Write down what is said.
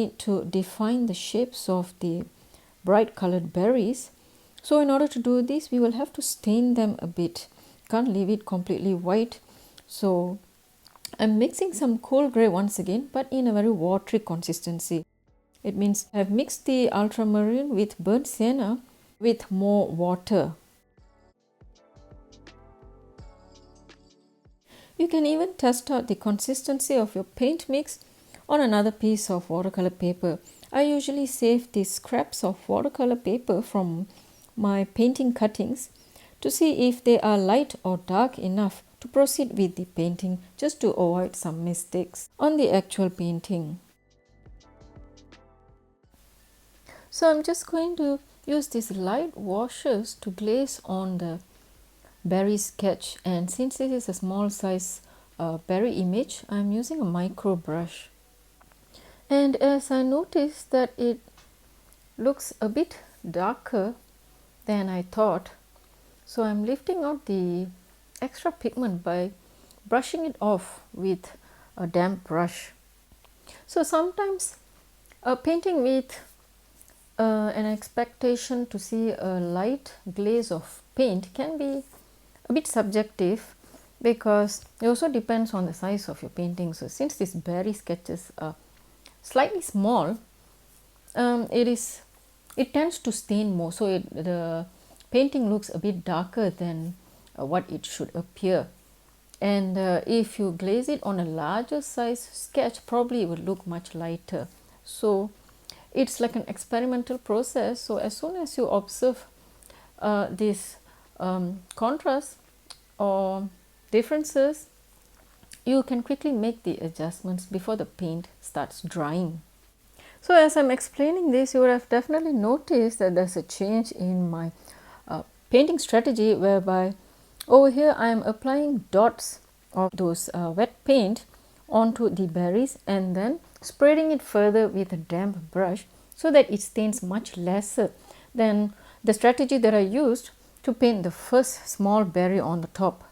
need to define the shapes of the bright colored berries. So in order to do this, we will have to stain them a bit. Can't leave it completely white. So I'm mixing some cool grey once again, but in a very watery consistency. It means I've mixed the ultramarine with burnt sienna with more water. You can even test out the consistency of your paint mix on another piece of watercolor paper. I usually save the scraps of watercolor paper from my painting cuttings to see if they are light or dark enough to proceed with the painting, just to avoid some mistakes on the actual painting. So I'm just going to use these light washes to glaze on the berry sketch, and since this is a small size berry image, I'm using a micro brush. And as I noticed that it looks a bit darker than I thought, so I'm lifting out the extra pigment by brushing it off with a damp brush. So sometimes painting with an expectation to see a light glaze of paint can be a bit subjective, because it also depends on the size of your painting. So since these berry sketches are slightly small, it tends to stain more, so the painting looks a bit darker than what it should appear. And if you glaze it on a larger size sketch, probably it would look much lighter. So it's like an experimental process. So as soon as you observe this contrast or differences, you can quickly make the adjustments before the paint starts drying. So as I'm explaining this, you would have definitely noticed that there's a change in my painting strategy, whereby over here I am applying dots of those wet paint onto the berries and then spreading it further with a damp brush so that it stains much lesser than the strategy that I used to paint the first small berry on the top.